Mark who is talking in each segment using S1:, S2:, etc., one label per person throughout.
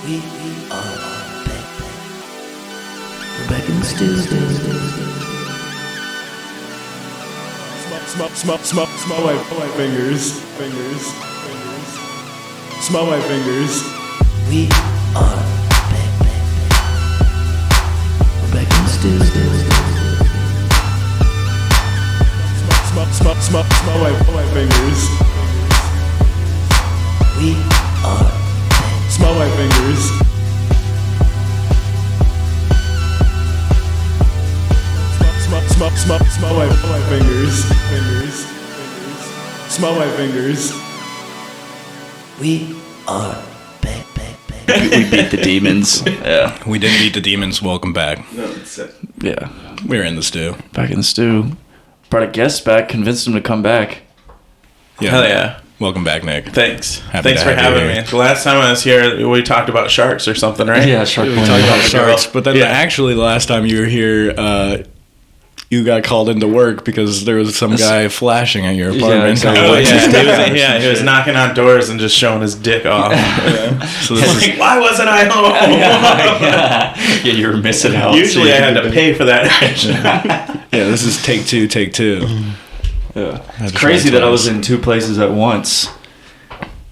S1: We are back. We're back in the stew.
S2: Smell my fingers. Smell my fingers.
S1: We are back. We're back in the stew.
S2: Smell my fingers.
S1: We are back.
S2: Smell my fingers. Smell my fingers. Smell my fingers.
S1: We are back.
S3: We beat the demons. Yeah.
S4: We didn't beat the demons. Welcome back.
S2: No, that's it.
S3: Yeah.
S4: We're in the stew.
S3: Back in the stew. Brought a guest back, convinced him to come back.
S4: Yeah.
S5: Hell yeah.
S4: Welcome back, Nick.
S5: Thanks.
S4: Happy
S5: Thanks
S4: to
S5: for
S4: have you
S5: having
S4: here.
S5: me. The last time I was here, we talked about sharks or something, right?
S3: Yeah, Shark
S4: We
S3: Boy.
S4: talked about
S5: Yeah.
S4: sharks, but then
S5: Yeah.
S4: actually the last time you were here, you got called into work because there was some guy flashing at your apartment.
S3: exactly.
S5: Oh,
S3: Yeah.
S5: he was knocking on doors and just showing his dick off.
S4: So this is,
S5: Like, why wasn't I home?
S3: Yeah, you were missing out.
S5: Usually I had to pay for that.
S4: this is take two.
S3: Yeah. It's crazy that I was in two places at once.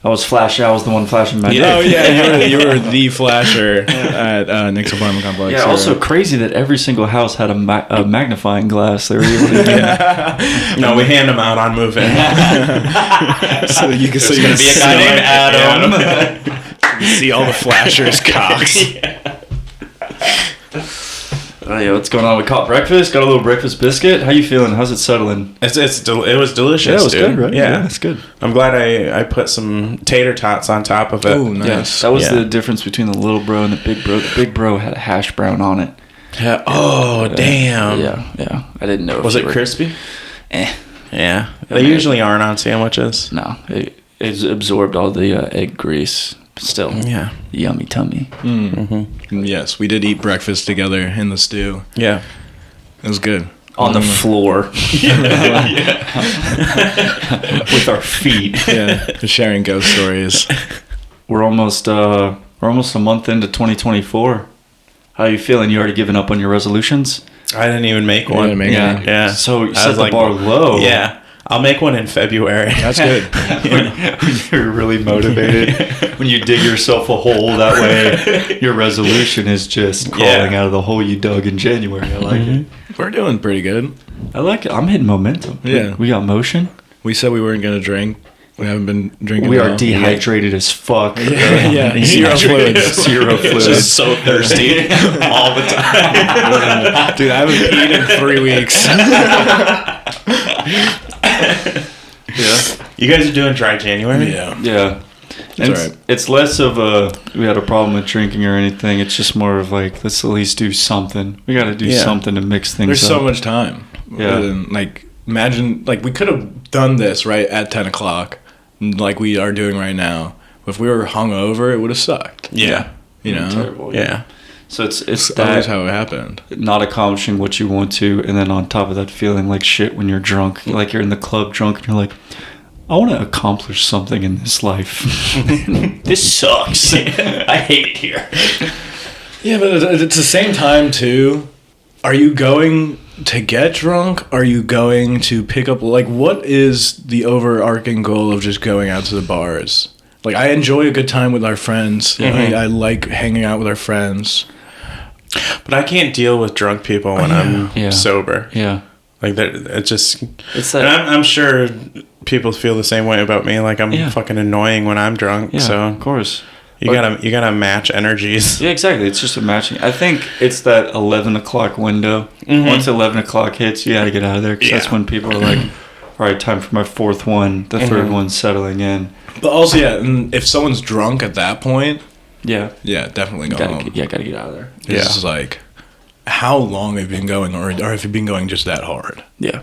S3: I was the one flashing my dick.
S4: Oh yeah, you were the flasher at Nick's apartment complex.
S3: Yeah, also crazy that every single house had a magnifying glass. They were able to get
S5: No, we hand them out on move-in.
S4: so you can see,
S3: gonna be a guy named Adumb.
S4: see all the flashers' cocks.
S3: Oh, yeah, what's going on? We caught breakfast. Got a little breakfast biscuit. How you feeling? How's it settling?
S5: It was delicious.
S3: Yeah, it was
S5: dude.
S3: good, right?
S5: Yeah,
S3: it's good.
S5: I'm glad I put some tater tots on top of it.
S4: Oh, nice.
S3: Yeah, that was
S5: Yeah.
S3: the difference between the little bro and the big bro. The big bro had a hash brown on it.
S5: Yeah. Oh, damn.
S3: Yeah. I didn't know. If
S5: Was
S3: you
S5: it
S3: were-
S5: crispy?
S3: Eh.
S5: Yeah. They usually aren't on sandwiches.
S3: No, it absorbed all the egg grease. But still,
S5: Yeah.
S3: yummy tummy.
S4: Yes, we did eat breakfast together in the stew.
S5: Yeah.
S4: It was good.
S3: On the floor. With our feet.
S4: Yeah, just sharing ghost stories.
S3: We're almost a month into 2024. How you feeling? You already given up on your resolutions?
S5: I didn't even make
S4: You
S5: one.
S4: didn't make any?
S5: Yeah.
S3: So you
S5: I
S3: set
S5: was
S3: the bar low.
S5: Yeah. I'll make one in February.
S4: That's good.
S3: When you're really motivated. When you dig yourself a hole that way, your resolution is just crawling out of the hole you dug in January. I like it.
S4: We're doing pretty good.
S3: I like it. I'm hitting momentum.
S4: Yeah.
S3: We got motion.
S4: We said we weren't going to drink. We haven't been drinking.
S3: We
S4: at
S3: are
S4: all.
S3: dehydrated as fuck.
S4: Yeah. Zero fluids.
S3: Zero fluids.
S5: Just so thirsty all the time.
S4: Dude, I haven't peed in 3 weeks.
S3: Yeah.
S5: You guys are doing dry January?
S4: Yeah.
S3: Yeah. And
S4: It's alright.
S3: it's less of we had a problem with drinking or anything. It's just more of like, let's at least do something. We got to do
S5: Yeah.
S3: something to mix things
S4: There's
S3: up.
S4: so much time.
S3: Yeah.
S4: And, like, imagine, like, we could have done this right at 10 o'clock, like we are doing right now. If we were hungover, it would have sucked.
S5: Yeah.
S4: You know?
S3: Terrible.
S5: Yeah.
S3: So it's
S4: That's
S3: that
S4: how it happened.
S3: not accomplishing what you want to, and then on top of that, feeling like shit when you're drunk. Like you're in the club drunk, and you're like, I want to accomplish something in this life. This sucks. I hate it here.
S4: Yeah, but at the same time, too, are you going to get drunk? Are you going to pick up, like, what is the overarching goal of just going out to the bars? Like, I enjoy a good time with our friends.
S5: Mhm.
S4: I like hanging out with our friends.
S5: But I can't deal with drunk people when I'm
S3: Yeah.
S5: sober.
S3: Yeah.
S5: Like, it's just...
S3: It's
S5: And
S3: that.
S5: I'm sure people feel the same way about me. Like, I'm
S3: Yeah.
S5: fucking annoying when I'm drunk.
S3: Yeah,
S5: So
S3: of course.
S5: you gotta match energies.
S3: Yeah, exactly. It's just a matching. I think it's that 11 o'clock window.
S5: Mhm.
S3: Once 11 o'clock hits, you got to get out of there because that's
S5: Yeah.
S3: when people are like, all right, time for my fourth one. The third
S5: Mhm.
S3: one's settling in.
S4: But also, yeah, and if someone's drunk at that point,
S3: Yeah.
S4: yeah, definitely go home.
S3: Gotta get out of there.
S4: It's just like, how long have you been going, or have you been going just that hard?
S3: Yeah.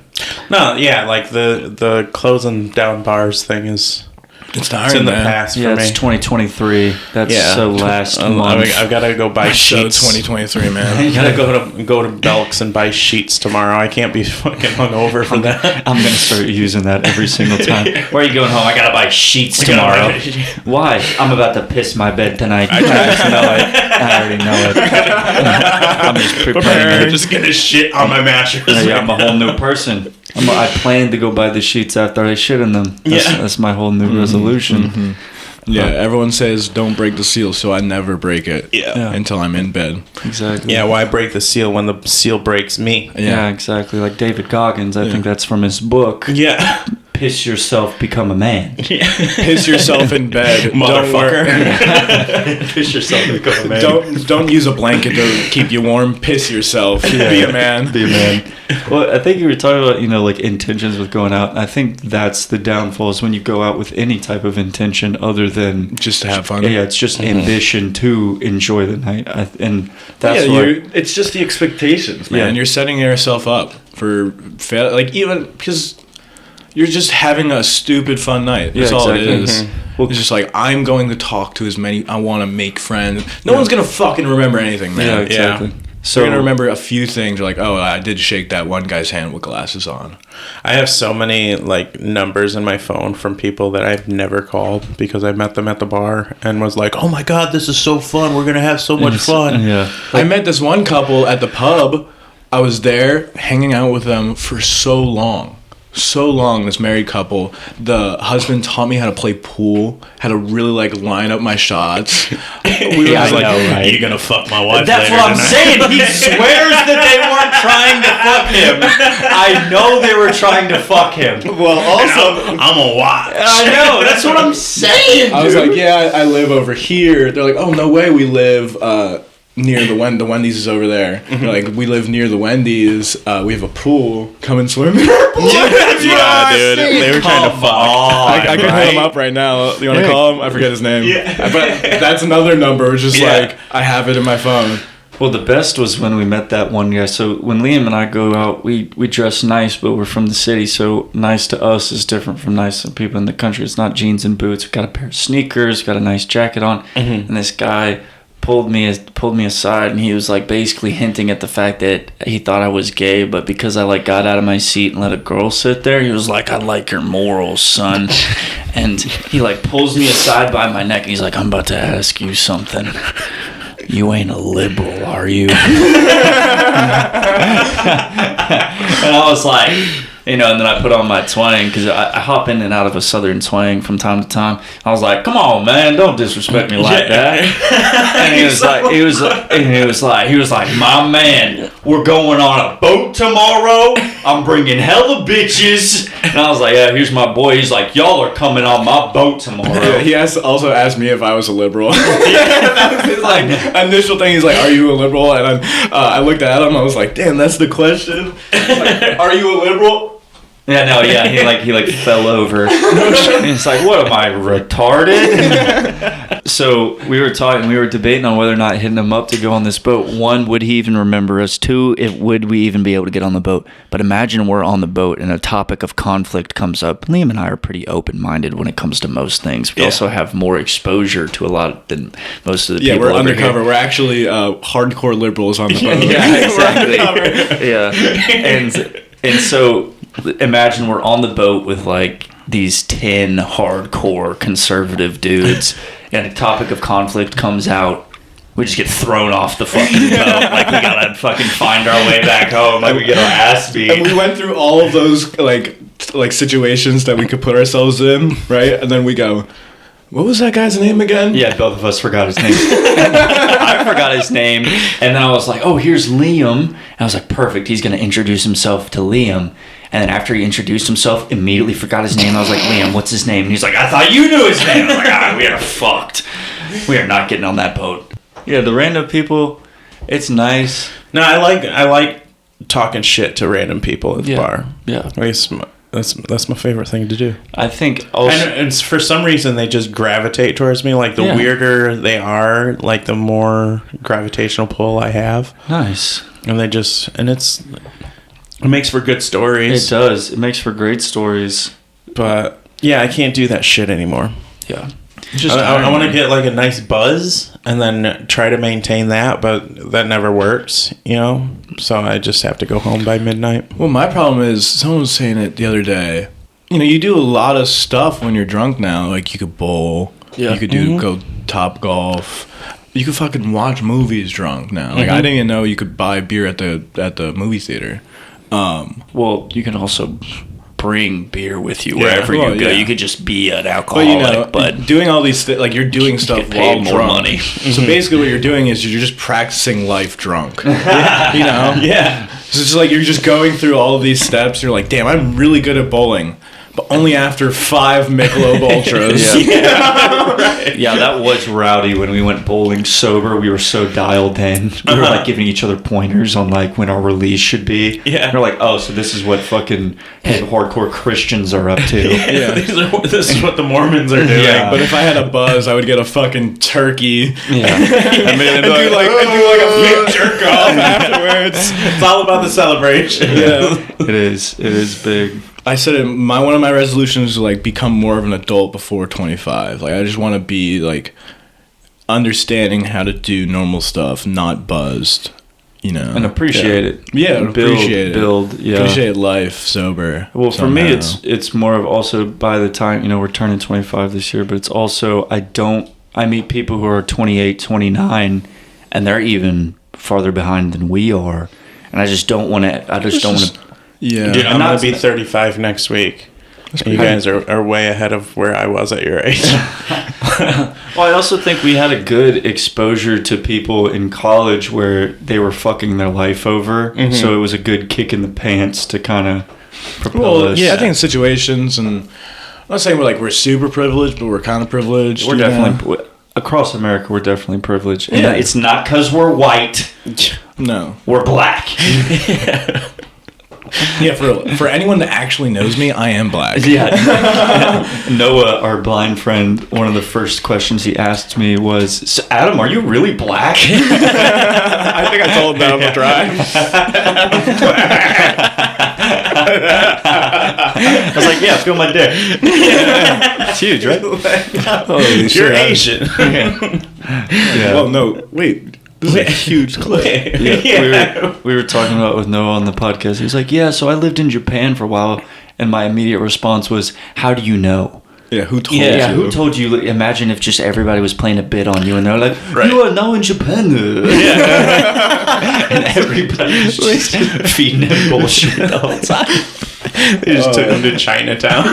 S5: No, yeah, like the closing down bars thing is
S4: It's
S5: It's in the past for
S3: Yeah,
S5: me.
S3: it's 2023. That's
S5: Yeah.
S3: so last month.
S5: I've got to go buy
S4: So
S5: sheets.
S4: 2023, man.
S5: I gotta go to Belk's and buy sheets tomorrow. I can't be fucking hungover for that.
S3: I'm gonna start using that every single time. Where are you going home? I gotta buy sheets tomorrow. Why? I'm about to piss my bed tonight. I just know it. I already know it. I'm just preparing.
S5: Just get a shit on my mattress.
S3: Yeah, I'm a whole new person. I plan to go buy the sheets after I shit in them. That's my whole new resolution.
S4: Yeah, everyone says don't break the seal, so I never break it.
S5: Yeah.
S4: Until I'm in bed.
S3: Exactly.
S5: Yeah, why break the seal when the seal breaks me?
S3: Yeah, exactly. Like David Goggins, I think that's from his book.
S5: Yeah.
S3: Piss yourself, become a man.
S4: Piss yourself in bed,
S5: Motherfucker.
S3: Piss yourself, become a man.
S4: Don't use a blanket to keep you warm. Piss yourself. Be a man.
S3: Be a man. Well, I think you were talking about, like intentions with going out. I think that's the downfall is when you go out with any type of intention other than
S4: Just to have fun.
S3: Yeah, it's just ambition to enjoy the night, and that's
S4: it's just the expectations, man.
S3: Yeah.
S4: And you're setting yourself up for fail. Like even because you're just having a stupid fun night. That's all it is. Well, it's just like I'm going to talk to as many. I want to make friends. No one's gonna fucking remember anything, man.
S3: Yeah, exactly.
S4: So you're gonna remember a few things. You're like, oh, I did shake that one guy's hand with glasses on.
S5: I have so many like numbers in my phone from people that I've never called because I met them at the bar and was like, oh my god, this is so fun. We're gonna have so much fun.
S3: Yeah.
S4: I met this one couple at the pub. I was there hanging out with them for so long. This married couple. The husband taught me how to play pool, how to really like line up my shots. We were just like,
S5: You're gonna fuck my wife.
S3: That's
S5: later
S3: what I'm
S5: tonight.
S3: saying. He swears that they weren't trying to fuck him. I know they were trying to fuck him.
S5: Well, also, I'm a watch.
S3: I know. That's what I'm saying.
S4: I was like, yeah, I live over here. They're like, oh no way, we live near the Wendy's is over there. They're like, we live near the Wendy's. We have a pool. Come and swim in our pool.
S5: Yeah, dude. They were trying to fuck.
S4: I can hit him up right now. You want to call him? I forget his name. Yeah. But that's another number. It's just like, I have it in my phone.
S3: Well, the best was when we met that one guy. So when Liam and I go out, we dress nice, but we're from the city. So nice to us is different from nice to people in the country. It's not jeans and boots. We got a pair of sneakers, got a nice jacket on. And this guy pulled me aside, and he was like basically hinting at the fact that he thought I was gay, but because I like got out of my seat and let a girl sit there, he was like, I like your morals, son. And he like pulls me aside by my neck, and he's like, I'm about to ask you something. You ain't a liberal, are you? And I was like, and then I put on my twang because I hop in and out of a southern twang from time to time. I was like, come on, man, don't disrespect me like that. And he was like, my man, we're going on a boat tomorrow. I'm bringing hella bitches. And I was like, yeah, here's my boy. He's like, y'all are coming on my boat tomorrow.
S4: He also asked me if I was a liberal. That was his initial thing. He's like, "Are you a liberal?" And I looked at him. I was like, "Damn, that's the question." Like, "Are you a liberal?"
S3: Yeah, no, yeah, he fell over. And it's like, what am I, retarded? So we were debating on whether or not hitting him up to go on this boat. One, would he even remember us? Two, would we even be able to get on the boat? But imagine we're on the boat and a topic of conflict comes up. Liam and I are pretty open-minded when it comes to most things. We also have more exposure to a lot than most of the people.
S4: Yeah, we're
S3: over
S4: undercover.
S3: here.
S4: We're actually hardcore liberals on the boat.
S3: Yeah, exactly. Yeah, and so imagine we're on the boat with like these 10 hardcore conservative dudes, and a topic of conflict comes out. We just get thrown off the fucking boat. Like we gotta fucking find our way back home. Like we get our ass beat.
S4: And we went through all of those like situations that we could put ourselves in, right? And then we go, what was that guy's name again?
S3: Yeah, both of us forgot his name. I forgot his name. And then I was like, oh, here's Liam. And I was like, perfect. He's going to introduce himself to Liam. And then after he introduced himself, immediately forgot his name. I was like, Liam, what's his name? And he's like, I thought you knew his name. I'm like, we are fucked. We are not getting on that boat. Yeah, the random people, it's nice.
S5: No, I like talking shit to random people at the bar.
S3: Yeah.
S5: That's my favorite thing to do.
S3: I think also...
S5: And for some reason, they just gravitate towards me. Like, the weirder they are, like, the more gravitational pull I have.
S3: Nice.
S5: And it makes for good stories.
S3: It does. It makes for great stories.
S5: But Yeah, I can't do that shit anymore.
S3: Yeah.
S5: I want to get like a nice buzz and then try to maintain that, but that never works, you know? So I just have to go home by midnight.
S4: Well, my problem is, someone was saying it the other day. You know, you do a lot of stuff when you're drunk now. Like, you could bowl.
S3: Yeah.
S4: You could go top golf. You could fucking watch movies drunk now. Like, I didn't even know you could buy beer at the movie theater.
S3: Well, you can also bring beer with you wherever you go.
S4: Yeah.
S3: You could just be an
S4: But,
S3: alcoholic, but
S4: doing all these like, you're doing stuff
S3: get paid
S4: while
S3: more
S4: drunk.
S3: money.
S4: So basically what you're doing is you're just practicing life drunk. You know?
S5: Yeah.
S4: So it's just like you're just going through all of these steps. You're like, damn, I'm really good at bowling. But only after 5 Michelob Ultras.
S3: Yeah, that was rowdy when we went bowling sober. We were so dialed in. We were like giving each other pointers on like when our release should be.
S5: Yeah.
S3: We're like, oh, so this is what fucking hardcore Christians are up to.
S4: Yeah.
S5: This is what the Mormons are doing.
S3: Yeah.
S4: But if I had a buzz, I would get a fucking turkey.
S3: Yeah.
S4: And do like a big jerk off afterwards.
S5: It's all about the celebration.
S4: Yeah.
S3: It is big.
S4: I said it, one of my resolutions is like become more of an adult before 25. Like, I just want to be like understanding how to do normal stuff, not buzzed, you know.
S3: And appreciate it.
S4: Yeah,
S3: Appreciate
S4: life sober.
S3: Well, for me,
S4: somehow.
S3: it's more of also by the time, we're turning 25 this year, but it's also, I meet people who are 28, 29, and they're even farther behind than we are. And I just don't want to,
S4: Yeah.
S5: Dude, I'm
S3: not-
S5: going to be 35 next week. You guys are way ahead of where I was at your age.
S3: Well, I also think we had a good exposure to people in college where they were fucking their life over. So it was a good kick in the pants to kind of propel us.
S4: I think in situations, and I'm not saying we're super privileged, but we're kind of privileged.
S3: We're
S4: you know?
S3: definitely, across America, we're definitely privileged. And
S4: Yeah.
S3: it's not because we're white.
S4: No.
S3: We're black.
S4: Yeah, for anyone that actually knows me, I am black.
S3: Yeah. Noah, our blind friend, one of the first questions he asked me was, so Adam, are you really black?
S4: I think I told him that on the drive.
S3: I was like, yeah, feel my dick. It's huge, right?
S4: Holy shit.
S5: You're Asian.
S3: Yeah.
S4: Well, no, wait. This is a huge clip.
S3: Yeah, we were talking about it with Noah on the podcast. He was like, yeah, so I lived in Japan for a while, and my immediate response was, how do you know?
S4: Yeah, who told
S3: Yeah,
S4: you?
S3: who told you? Like, imagine if just everybody was playing a bit on you, and they're like,
S5: Right.
S3: you are now in Japan. And everybody's just feeding him bullshit the whole time.
S5: They just took him to Chinatown.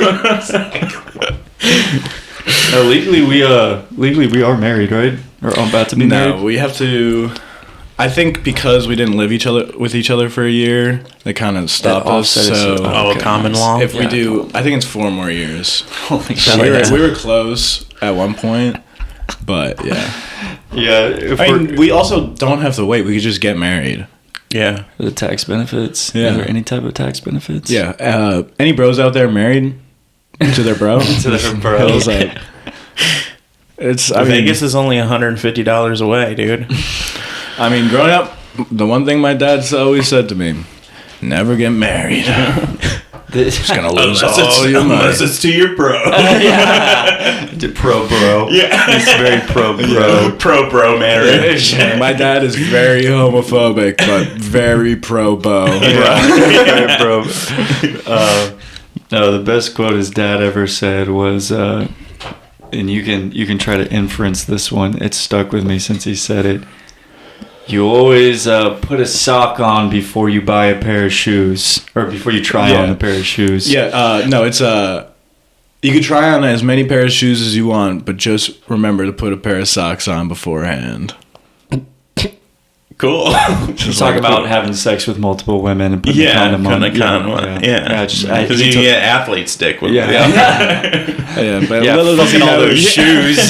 S3: Legally, we are married, right? Or about to be married?
S4: No, we have to. I think because we didn't live with each other for a year, they kind of stopped us.
S3: offset it,
S4: So
S3: so-
S5: Oh, a common law?
S4: if we
S3: Yeah.
S4: do, I think it's 4 more years.
S3: Holy shit.
S4: We were close at one point, but yeah.
S3: Yeah, if
S4: I mean, we also don't have to wait. We could just get married.
S5: Yeah.
S3: the tax benefits.
S4: Yeah.
S3: Is there any type of tax benefits?
S4: Yeah. Any bros out there married to their bro?
S3: To their bro.
S4: Hell's up. I mean,
S5: Vegas is only $150 away, dude.
S4: I mean, growing up, the one thing my dad's always said to me: never get married.
S3: Just
S4: Gonna lose all
S5: Unless
S4: your money.
S5: it's to your bro.
S3: Pro bro.
S5: Yeah.
S3: It's very pro bro.
S5: Pro bro marriage.
S4: My dad is very homophobic, but very pro bo.
S3: Yeah. Bro. No, the best quote his dad ever said was, and you can try to inference this one. It's stuck with me since he said it. You always put a sock on before you buy a pair of shoes, or before you try on a pair of shoes.
S4: Yeah, no, it's you can try on as many pairs of shoes as you want, but just remember to put a pair of socks on beforehand.
S5: Cool.
S3: You talk about having sex with multiple women and putting
S5: Yeah,
S3: condom on.
S5: condom on. Yeah. Because you get athlete stick with
S3: Yeah.
S4: Yeah, but
S3: Yeah,
S4: little does he
S3: fucking all
S4: know-
S3: those shoes.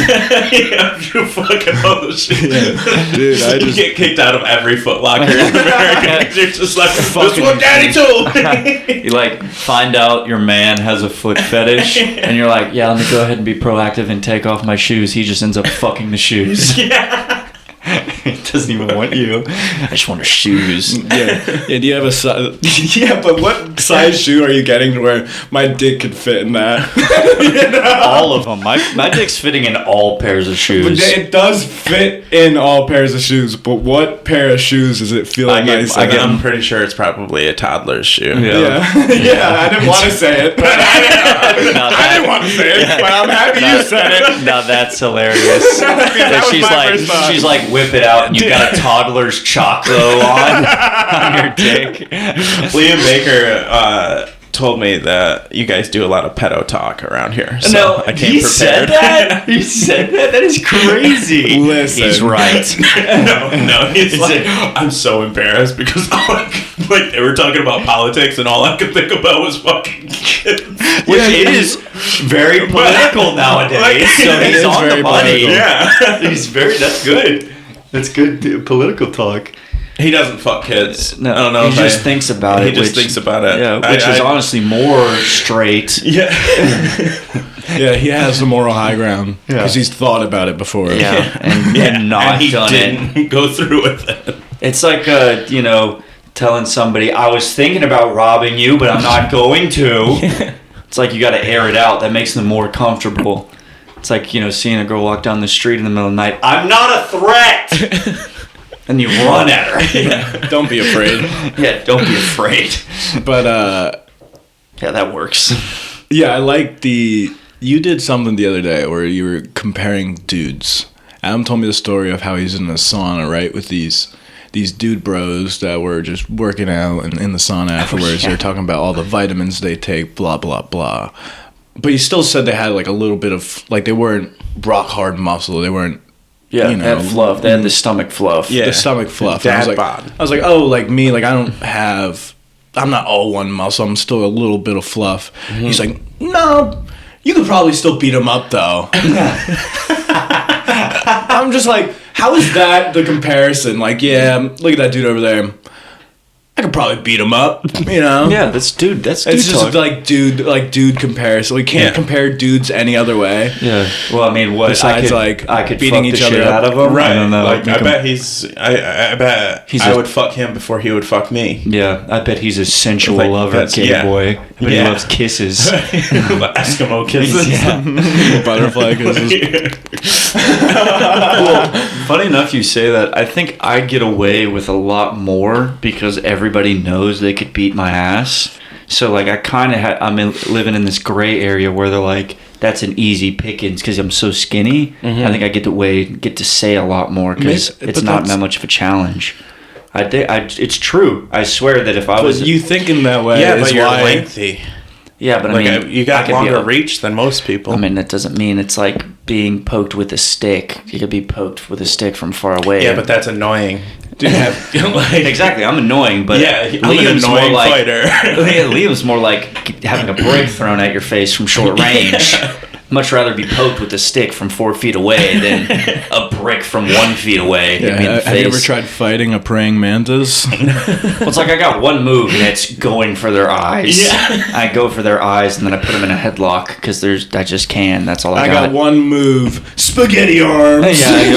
S5: Yeah, you fucking all those shit.
S4: Dude, I
S5: You
S4: just
S5: get kicked out of every Foot Locker in America because you're just like, that's
S4: Fucking
S5: what daddy told me.
S3: You like find out your man has a foot fetish, and you're like, yeah, let me go ahead and be proactive and take off my shoes. He just ends up fucking the shoes.
S5: Yeah.
S3: He doesn't even want you. I just want her shoes.
S4: Yeah. Do you have a size? Yeah, but what size shoe are you getting to where my dick could fit in that?
S3: All of them. My dick's fitting in all pairs of shoes.
S4: It does fit in all pairs of shoes, but what pair of shoes does it feel nice?
S5: I'm pretty sure it's probably a toddler's shoe.
S4: Yeah. I didn't want to say it. But I didn't want to say it, but I'm happy you said it.
S3: Now that's hilarious. She's like, whip it out, and you got a toddler's choco on your dick.
S5: Liam Baker told me that you guys do a lot of pedo talk around here. So
S3: No,
S5: I came
S3: he
S5: prepared.
S3: said that? He said that? That is crazy.
S4: Listen.
S3: He's right.
S5: No, he's like, I'm so embarrassed because like they were talking about politics and all I could think about was fucking kids.
S3: Which is very political nowadays. So he's on the
S4: very
S3: money.
S4: political.
S5: Yeah.
S3: That's good. That's good political talk.
S5: He doesn't fuck kids.
S3: No,
S5: I don't know.
S3: he just thinks about it.
S5: He just thinks about it.
S3: Yeah, which is honestly more straight.
S5: Yeah.
S4: Yeah, he has the moral high ground because he's thought about it before.
S3: Yeah, and not
S5: he
S3: done
S5: didn't
S3: it.
S5: go through with it.
S3: It's like telling somebody, I was thinking about robbing you, but I'm not going to. It's like you got to air it out. That makes them more comfortable. It's like, seeing a girl walk down the street in the middle of the night. I'm not a threat! And you run at her.
S4: Yeah, don't be afraid.
S3: Yeah, don't be afraid.
S4: But,
S3: yeah, that works.
S4: yeah, I like you did something the other day where you were comparing dudes. Adam told me the story of how he's in the sauna, right, with these dude bros that were just working out and in the sauna afterwards. They're talking about all the vitamins they take, blah, blah, blah. But he still said they had, like, a little bit of, like, they weren't rock hard muscle. They weren't,
S3: Yeah, they had fluff. They had the stomach fluff.
S5: Yeah.
S4: the stomach fluff.
S5: Dad
S4: And
S5: bod.
S4: I was like, oh, like me, like I'm not all one muscle. I'm still a little bit of fluff.
S5: Mm-hmm.
S4: He's like, no, you could probably still beat him up though. I'm just like, how is that the comparison? Like, yeah, look at that dude over there. I could probably beat him up,
S3: Yeah, that's dude
S4: It's
S3: talk.
S4: just like dude comparison. We can't compare dudes any other way.
S3: Yeah. Well, I mean, what
S4: Besides,
S3: I could
S4: beating
S3: fuck
S4: each
S3: the
S4: other
S3: shit
S4: up.
S3: out of him.
S5: Right.
S3: I don't know.
S5: Like, I
S3: Make him-
S5: bet I bet
S3: He's
S5: I
S3: a-
S5: would fuck him before he would fuck me.
S3: Yeah, I bet he's a sensual
S5: Like,
S3: lover,
S5: that's-
S3: gay
S5: yeah.
S3: boy. I bet he
S5: Yeah.
S3: loves kisses.
S5: Eskimo kisses.
S3: Yeah.
S4: Butterfly kisses.
S3: Well, funny enough, you say that. I think I'd get away with a lot more because everybody knows they could beat my ass. So, like, I'm living in this gray area where they're like, that's an easy pickings because I'm so skinny.
S5: Mm-hmm.
S3: I think I get to say a lot more because it's
S4: But
S3: not
S4: that's-
S3: that much of a challenge. It's true. I swear that if I
S4: But
S3: was...
S4: you thinking that way
S5: Yeah,
S4: is
S5: but you're
S4: why.
S5: lengthy.
S3: Yeah, but I
S5: Like,
S3: mean...
S5: you
S3: I
S5: got
S3: could be
S5: longer
S3: a-
S5: reach than most people.
S3: I mean, that doesn't mean it's like being poked with a stick. You could be poked with a stick from far away.
S5: yeah, but that's annoying.
S4: Dude, like,
S3: Exactly, I'm annoying, but
S5: Yeah, I'm an annoying fighter.
S3: Liam's more like having a brick thrown at your face from short range. Much rather be poked with a stick from 4 feet away than a brick from 1 feet away.
S4: Yeah,
S3: Hit me in the
S4: have you ever
S3: face.
S4: tried fighting a praying mantis?
S3: Well, it's like I got one move and it's going for their eyes.
S5: Yeah.
S3: I go for their eyes and then I put them in a headlock because I just can. That's all I
S4: I
S3: got.
S4: got one move, spaghetti arms.
S3: Yeah, I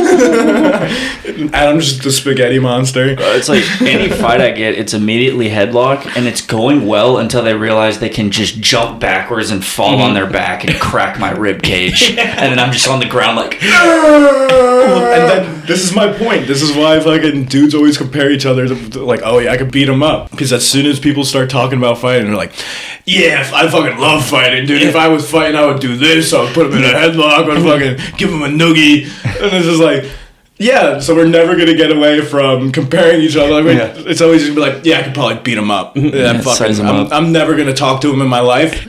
S3: go,
S4: Adam's just the spaghetti monster.
S3: it's like any fight I get, it's immediately headlock, and it's going well until they realize they can just jump backwards and fall on their back and crack my rib cage, and then I'm just on the ground like.
S4: And then this is my point. This is why fucking dudes always compare each other to like, oh yeah, I could beat him up. Because as soon as people start talking about fighting, they're like, yeah, I fucking love fighting, dude. If I was fighting, I would do this. I would put him in a headlock. I would fucking give him a noogie. And it's just like, yeah, so we're never gonna get away from comparing each other. Like, it's always just be like, yeah, I could probably beat him up. Yeah,
S3: size him up.
S4: I'm never gonna talk to him in my life,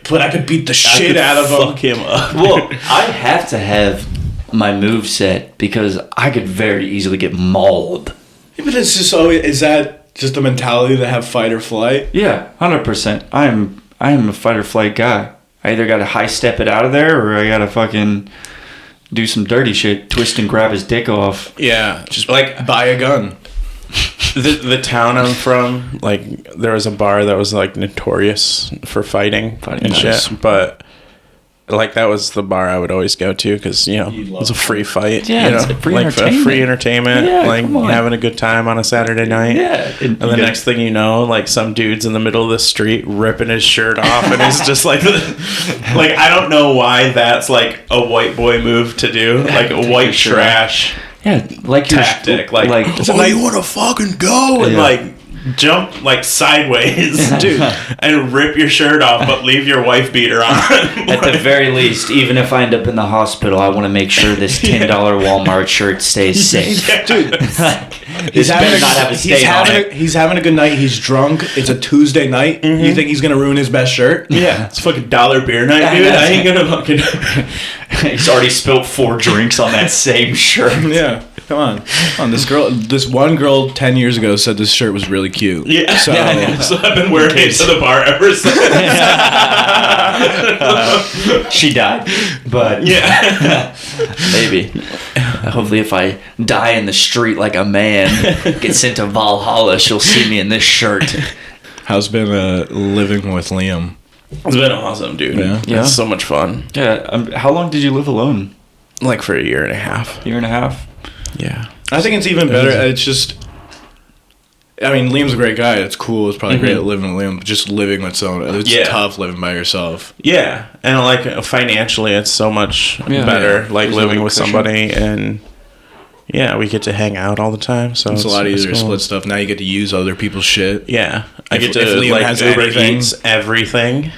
S4: but I could beat the shit out of him.
S5: Fuck him up.
S3: Well, I have to have my move set because I could very easily get mauled.
S4: Yeah, but it's just always, is that just a mentality to have fight or flight?
S3: Yeah, 100%. I am a fight or flight guy. I either gotta high step it out of there or I gotta fucking do some dirty shit, twist and grab his dick off.
S5: Yeah,
S4: Just like buy a gun.
S5: the town I'm from, like, there was a bar that was like notorious for fighting and
S3: nice.
S5: shit. But like that was the bar I would always go to because it's a free fight.
S3: Yeah, it's free entertainment.
S5: Free entertainment.
S3: Yeah,
S5: like
S3: come on.
S5: having a good time on a Saturday night.
S3: Yeah,
S5: and the next thing you know, like some dude's in the middle of the street ripping his shirt off, and he's just like, like I don't know why that's like a white boy move to do, like a white trash.
S3: Yeah, like
S5: tactic. Like you want to fucking go and like jump like sideways, dude, and rip your shirt off, but leave your wife beater on.
S1: At the very least, even if I end up in the hospital, I want to make sure this $10 Walmart shirt stays safe.
S4: Dude,
S1: This better not have a stain on it.
S4: he's having a good night. He's drunk. It's a Tuesday night. You think he's gonna ruin his best shirt?
S5: Yeah, it's fucking dollar beer night, dude. I ain't gonna fucking.
S3: He's already spilled 4 drinks on that same shirt.
S4: Yeah. Come on. This one girl 10 years ago said this shirt was really cute.
S5: Yeah.
S4: So,
S5: So I've been wearing it to the bar ever since.
S1: She died, but
S5: Yeah.
S1: maybe. Hopefully, if I die in the street like a man, get sent to Valhalla, she'll see me in this shirt.
S4: how's been living with Liam?
S5: It's been awesome, dude.
S4: Yeah.
S5: It's so much fun.
S3: Yeah. How long did you live alone?
S5: Like for a year and a half.
S3: Year and a half?
S5: Yeah.
S4: I think it's even better. It's just, I mean, Liam's a great guy. It's cool. It's probably great living with Liam. But just living with someone, it's tough living by yourself.
S5: Yeah. And like financially, it's so much better.
S3: Yeah.
S5: Like
S3: There's
S5: living
S3: no
S5: with
S3: cushion.
S5: somebody, and yeah, we get to hang out all the time. So
S4: It's a lot easier to
S5: cool.
S4: split stuff. Now you get to use other people's shit.
S5: Yeah. I
S4: If-
S5: get to
S4: if Liam
S5: like
S4: has
S5: Uber
S4: everything.
S5: Eats everything.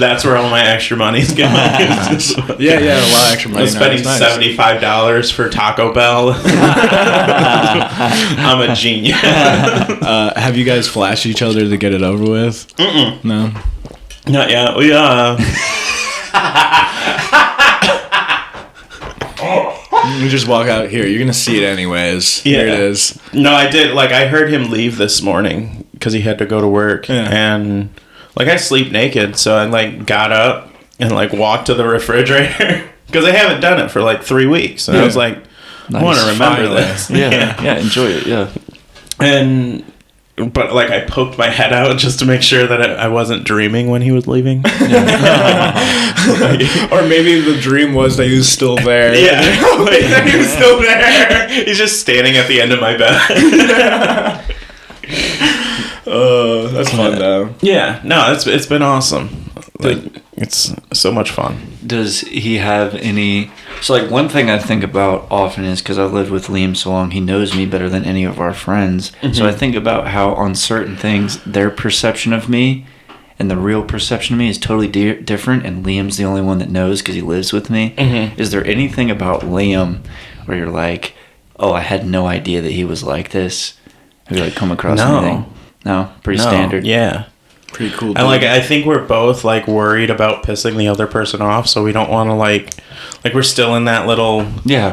S5: That's where all my extra money's going.
S4: Yeah, a lot of extra money.
S5: I'm spending
S4: Nice.
S5: $75 for Taco Bell. I'm a genius.
S4: Have you guys flashed each other to get it over with? No.
S5: Not yet.
S4: You just walk out here. You're gonna see it anyways.
S5: Yeah.
S4: Here it is.
S5: No, I did. Like, I heard him leave this morning because he had to go to work.
S4: Yeah.
S5: And, like, I sleep naked. So I, like, got up and, like, walked to the refrigerator. Because I haven't done it for, like, 3 weeks. And I was like, I want to remember
S4: Finally.
S5: this.
S3: Yeah, enjoy it, yeah.
S5: But, like, I poked my head out just to make sure that I wasn't dreaming when he was leaving.
S4: Or maybe the dream was that he was still there.
S5: Yeah. Like, he was still there. He's just standing at the end of my bed.
S4: That's fun though.
S5: Yeah. No, it's been awesome. Like, it's so much fun.
S3: Does he have any... So, like, one thing I think about often is, because I've lived with Liam so long, he knows me better than any of our friends. So I think about how on certain things, their perception of me and the real perception of me is totally different, and Liam's the only one that knows because he lives with me. Is there anything about Liam where you're like, oh, I had no idea that he was like this? Have you, like, come across anything? No? Pretty standard?
S5: Yeah.
S4: Pretty cool.
S5: And like, I think we're both like worried about pissing the other person off, so we don't want to like we're still in that little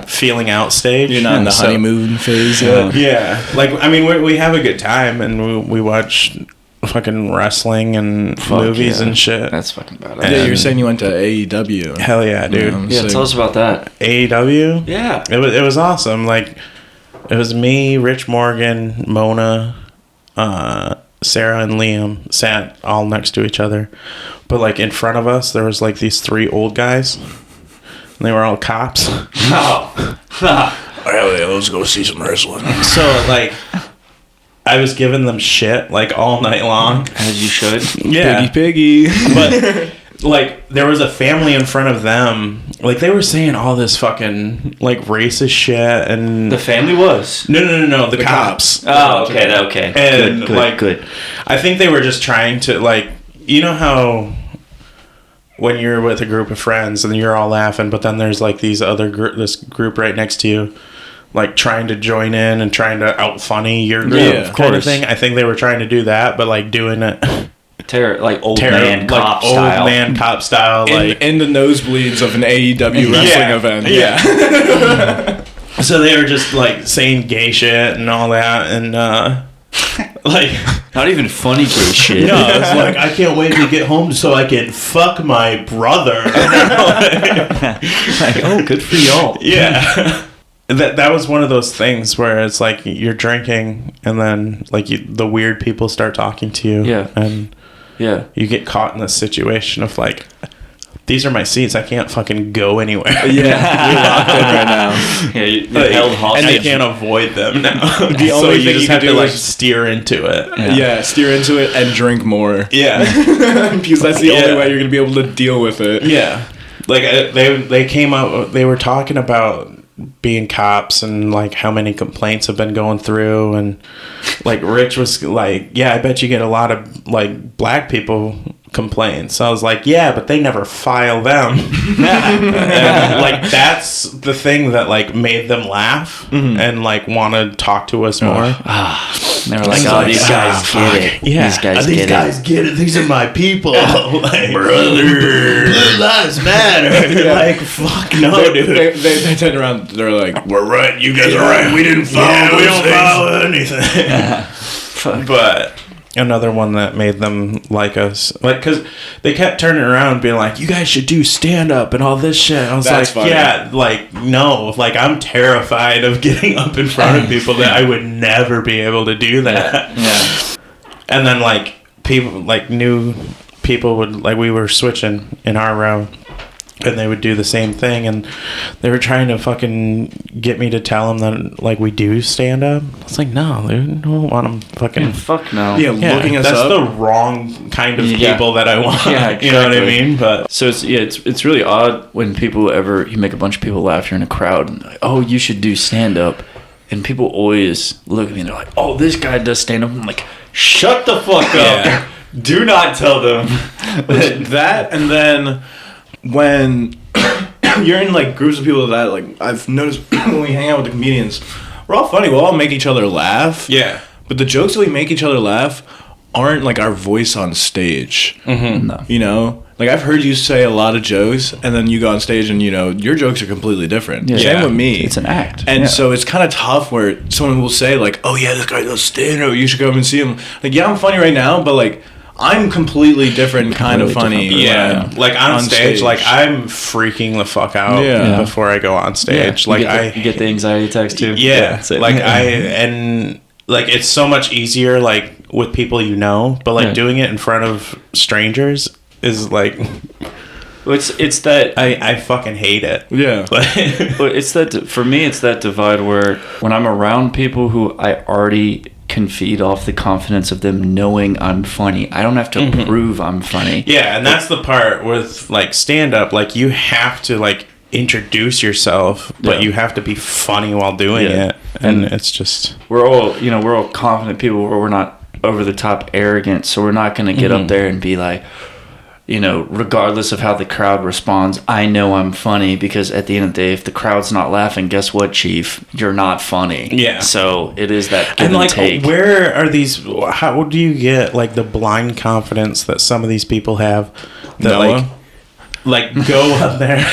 S5: feeling out stage.
S4: You're not in the honeymoon phase yet.
S5: Yeah, like I mean, we have a good time and we watch fucking wrestling and movies and shit.
S3: That's fucking badass.
S4: Yeah, you're saying you went to AEW.
S5: Hell yeah, dude.
S3: Yeah, tell us about that.
S5: AEW.
S3: Yeah.
S5: It was awesome. Like, it was me, Rich Morgan, Mona, Sarah and Liam sat all next to each other, but like in front of us there was like these 3 old guys and they were all cops.
S3: Oh.
S4: Let's go see some wrestling.
S5: So like I was giving them shit like all night long,
S3: As you should.
S5: yeah,
S4: Piggy.
S5: but like there was a family in front of them, like they were saying all this fucking like racist shit, and
S3: The family was.
S5: no the cops.
S3: Oh, okay.
S5: And
S3: Good, good.
S5: I think they were just trying to, like, you know how when you're with a group of friends and you're all laughing, but then there's like these other this group right next to you, like trying to join in and trying to out funny your group,
S4: Yeah,
S5: kind of thing. I think they were trying to do that, but like doing it
S3: Like old man cop
S5: old
S3: style.
S5: man cop style, like
S4: in the nosebleeds of an AEW wrestling event.
S5: Yeah. So they were just like saying gay shit and all that, and like
S3: Not even funny gay shit.
S5: no, it's like I can't wait to get home so I can fuck my brother.
S3: Like, oh, good for y'all.
S5: Yeah. That was one of those things where it's like you're drinking and then like the weird people start talking to you.
S3: Yeah.
S5: And
S1: Yeah.
S5: you get caught in this situation of like, these are my seats. I can't fucking go anywhere.
S4: Yeah, you're locked in right now.
S1: Yeah, you're held hostage.
S5: And I can't avoid them now.
S4: The
S5: So
S4: only
S5: you
S4: thing
S5: just
S4: you
S5: have
S4: can
S5: to
S4: do
S5: like
S4: is-
S5: steer into it.
S4: Yeah. Steer into it and drink more.
S5: Yeah.
S4: Because that's the only
S5: Yeah.
S4: way you're going to be able to deal with it.
S5: Yeah. Like they came up, they were talking about being cops and like how many complaints have been going through, and like Rich was like, yeah, I bet you get a lot of like black people complaints. So I was like, yeah, but they never file them. And, like that's the thing that like made them laugh and like want to talk to us more.
S1: And they were like, oh, these guys get it.
S5: Yeah,
S1: These guys get it.
S5: These are my people, like brother. Blue lives matter. Like fuck no, dude.
S4: They turn around, they're like,
S5: We're right. You guys are right. We didn't follow. We don't follow anything. But another one that made them like us, like, because they kept turning around, being like, "You guys should do stand up and all this shit." I was
S4: That's
S5: like,
S4: funny.
S5: "Yeah, like no, like I'm terrified of getting up in front of people that I would never be able to do that."
S1: Yeah.
S5: And then like people, like new people would like we were switching in our row. And they would do the same thing, and they were trying to fucking get me to tell them that like we do stand up. It's like, no, dude, I don't want them fucking.
S1: Fuck no.
S4: yeah, looking us
S5: that's
S4: up.
S5: the wrong kind of
S1: Yeah.
S5: people that I want.
S1: Yeah,
S5: You know what I
S1: exactly.
S5: mean? But
S1: So it's really odd when people you make a bunch of people laugh, you're in a crowd, and like, oh, you should do stand up, and people always look at me and they're like, oh, this guy does stand up. I'm like, shut the fuck up.
S5: Yeah.
S1: Do not tell them.
S4: That, and then when you're in like groups of people that like I've noticed when we hang out with the comedians, we're all funny. We'll all make each other laugh.
S5: yeah,
S4: But the jokes that we make each other laugh aren't like our voice on stage.
S1: No.
S4: You know, like I've heard you say a lot of jokes, and then you go on stage, and you know your jokes are completely different.
S1: Yeah.
S4: Same with me.
S1: It's an act.
S4: And
S1: Yeah.
S4: so it's kind of tough where someone will say like, "Oh yeah, this guy does stand up. You should come and see him." Like, yeah, I'm funny right now, but like I'm completely different kind of funny.
S1: Completely
S5: yeah.
S4: when
S5: Like on
S4: on
S5: stage,
S4: stage.
S5: like I'm freaking the fuck out
S4: Yeah.
S5: before I go on stage. Like
S1: you get the anxiety attacks too.
S5: Yeah,
S1: same.
S5: like and like it's so much easier like with people you know, but like
S1: Yeah.
S5: doing it in front of strangers is like
S1: it's that
S5: I fucking hate it.
S4: Yeah.
S1: But it's that for me, it's that divide where when I'm around people who I already can feed off the confidence of them knowing I'm funny, I don't have to prove I'm funny.
S5: Yeah, and that's the part with like stand up, like you have to like introduce yourself, but
S1: Yeah.
S5: you have to be funny while doing
S1: Yeah.
S5: it. And it's just
S1: We're all confident people where we're not over the top arrogant, so we're not going to get up there and be like, regardless of how the crowd responds, I know I'm funny, because at the end of the day, if the crowd's not laughing, guess what, Chief? You're not funny.
S5: Yeah.
S1: So it is that give
S5: and like
S1: take.
S5: where are these, how do you get like the blind confidence that some of these people have that
S4: Noah?
S5: like go up there